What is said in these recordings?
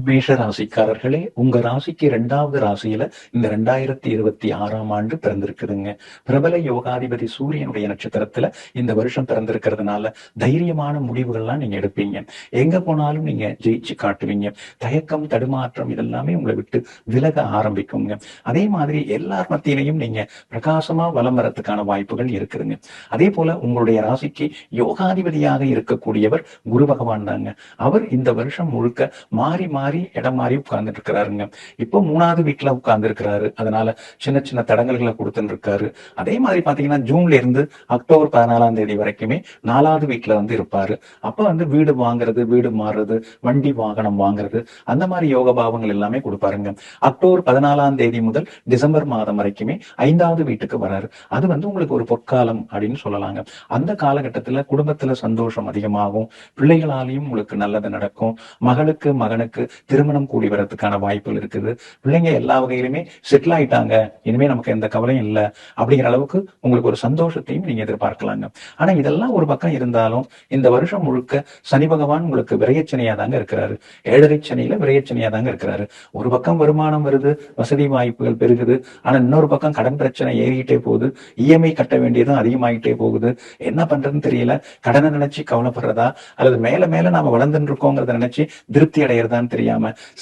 மேஷ ராசிக்காரர்களே, உங்க ராசிக்கு 2வது ராசியில இந்த 2026ஆம் ஆண்டு பிறந்திருக்குதுங்க. பிரபல யோகாதிபதி சூரியனுடைய நட்சத்திரத்துல இந்த வருஷம் பிறந்திருக்கிறதுனால தைரியமான முடிவுகள்லாம் நீங்க எடுப்பீங்க. எங்க போனாலும் நீங்க ஜெயிச்சு காட்டுவீங்க. தயக்கம், தடுமாற்றம் இதெல்லாமே உங்களை விட்டு விலக ஆரம்பிக்குங்க. அதே மாதிரி எல்லார் மத்தியிலையும் நீங்க பிரகாசமா வலம் வரத்துக்கான வாய்ப்புகள் இருக்குதுங்க. அதே போல உங்களுடைய ராசிக்கு யோகாதிபதியாக இருக்கக்கூடியவர் குரு பகவான் தாங்க. அவர் இந்த வருஷம் முழுக்க மாறி மாறி இடம் மாறி உட்கார்ந்துட்டு இருக்கிறாருங்க. இப்போ 3வது வீட்டுல உட்கார்ந்து இருக்கிறாரு. அதனால சின்ன சின்ன தடங்கல்களை கொடுத்துட்டு இருக்காரு. அதே மாதிரி பாத்தீங்கன்னா ஜூன்ல இருந்து அக்டோபர் 14ஆம் தேதி வரைக்குமே 4வது வீட்டுல இருப்பாரு. அப்ப வீடு வாங்குறது, வீடு மாறுறது, வண்டி வாகனம் வாங்குறது, அந்த மாதிரி யோக பாவங்கள் எல்லாமே கொடுப்பாருங்க. அக்டோபர் 14ஆம் தேதி முதல் டிசம்பர் மாதம் வரைக்குமே 5வது வீட்டுக்கு வராரு. அது உங்களுக்கு ஒரு பொற்காலம் அப்படின்னு சொல்லலாங்க. அந்த காலகட்டத்துல குடும்பத்துல சந்தோஷம் அதிகமாகும். பிள்ளைகளாலையும் உங்களுக்கு நல்லது நடக்கும். மகளுக்கு மகனுக்கு திருமணம் கூடி வரதுக்கான வாய்ப்புகள் இருக்குது. பிள்ளைங்க எல்லா வகையிலுமே செட்டில் ஆயிட்டாங்க, இனிமே நமக்கு எந்த கவலையும் இல்லை அப்படிங்கிற அளவுக்கு உங்களுக்கு ஒரு சந்தோஷத்தையும் நீங்க எதிர்பார்க்கலாங்க. ஆனா இதெல்லாம் ஒரு பக்கம் இருந்தாலும் இந்த வருஷம் முழுக்க சனி பகவான் உங்களுக்கு விரையச்சனையா தாங்க இருக்கிறாரு. 7.5 சனியில விரையச்சனையா தாங்க இருக்கிறாரு. ஒரு பக்கம் வருமானம் வருது, வசதி வாய்ப்புகள் பெருகுது. ஆனா இன்னொரு பக்கம் கடன் பிரச்சனை ஏறிக்கிட்டே போகுது. இஎம்ஐ கட்ட வேண்டியதும் அதிகமாகிட்டே போகுது. என்ன பண்றதுன்னு தெரியல. கடனை நினைச்சு கவலைப்படுறதா அல்லது மேல மேல நாம வளர்ந்துட்டு இருக்கோங்கிறத நினைச்சு திருப்தி அடைகிறதான்னு தெரியாம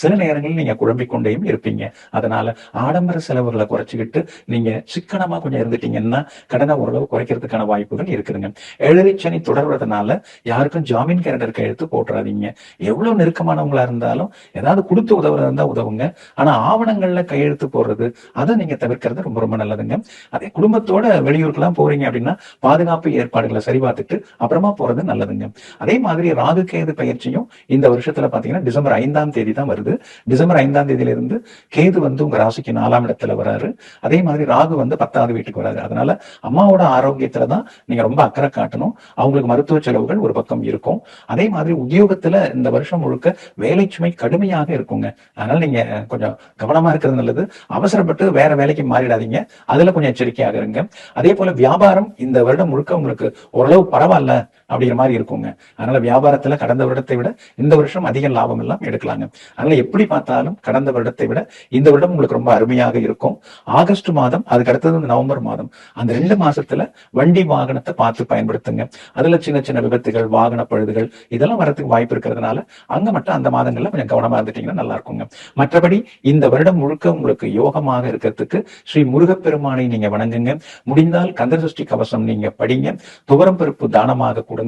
சில நேரங்களில் நீங்க குழம்பிக் கொண்டேயும் இருப்பீங்க. அதனால ஆடம்பர செலவுகளை குறைச்சிக்கிட்டு நீங்க சிக்கனமா கொஞ்சம் இருந்துட்டீங்கன்னா கடனை ஓரளவு குறைக்கிறதுக்கான வாய்ப்புகள் இருக்குதுங்க. 7.5 சனி தொடர்றதுனால யாருக்கும் ஜாமீன் கேரண்டர் கையெழுத்து போட்டுறாதீங்க. எவ்வளவு நெருக்கமானவங்களா இருந்தாலும் ஏதாவது கொடுத்து உதவுறதா இருந்தா உதவுங்க. ஆனா ஆவணங்கள்ல கையெழுத்து போடுறது அதை நீங்க தவிர்க்கிறது ரொம்ப ரொம்ப நல்லதுங்க. அதே குடும்பத்தோட வெளியூருக்கெல்லாம் போறீங்க அப்படின்னா பாதுகாப்பு ஏற்பாடுகளை சரி பார்த்துட்டு அப்புறமா போறது நல்லதுங்க. அதே மாதிரி ராகு கேது பயிற்சியும் இந்த வருஷத்துல பாத்தீங்கன்னா டிசம்பர் 5ஆம் தேதி தான் வருது. டிசம்பர் 5ஆம் தேதியில இருந்து கேது உங்க ராசிக்கு 4ஆம் இடத்துல வராரு. அதே மாதிரி ராகு 10வது வீட்டுக்கு வராரு. அதனால அம்மாவோட ஆரோக்கியத்துலதான் நீங்க ரொம்ப அக்கறை காட்டணும். அவங்களுக்கு மருத்துவ செலவுகள் ஒரு பக்கம் இருக்கும். அதே மாதிரி உத்தியோகத்துல இந்த வருஷம் முழுக்க வேலை சுமை கடுமையாக இருக்குங்க. அதனால நீங்க கொஞ்சம் கவனமா இருக்கிறது நல்லது. அவசரப்பட்டு வேற வேலைக்கு மாறிடாதீங்க. அதுல கொஞ்சம் எச்சரிக்கையாக இருங்க. அதே போல வியாபாரம் இந்த வருடம் முழுக்க உங்களுக்கு ஓரளவு பரவாயில்ல அப்படிங்கிற மாதிரி இருக்குங்க. அதனால வியாபாரத்துல கடந்த வருடத்தை விட இந்த வருஷம் அதிக லாபம் எல்லாம் எடுக்கலாங்க. அதனால எப்படி பார்த்தாலும் கடந்த வருடத்தை விட இந்த வருடம் உங்களுக்கு ரொம்ப அருமையாக இருக்கும். ஆகஸ்ட் மாதம், அதுக்கு அடுத்தது நவம்பர் மாதம், அந்த 2 மாசத்துல வண்டி வாகனத்தை பார்த்து பயன்படுத்துங்க. அதுல சின்ன சின்ன விபத்துகள், வாகன பழுதுகள் இதெல்லாம் வரதுக்கு வாய்ப்பு இருக்கிறதுனால அங்க மட்டும் அந்த மாதங்கள்ல கொஞ்சம் கவனமா இருந்துட்டீங்கன்னா நல்லா இருக்குங்க. மற்றபடி இந்த வருடம் முழுக்க உங்களுக்கு யோகமாக இருக்கிறதுக்கு ஸ்ரீ முருகப்பெருமானை நீங்க வணங்குங்க. முடிந்தால் கந்தசஷ்டி கவசம் நீங்க படிங்க. துவரம் பருப்பு தானமாக கொடுங்க.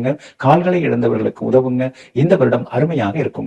கால்களை இழந்தவர்களுக்கு உதவுங்க. இந்த வருடம் அருமையாக இருக்குங்க.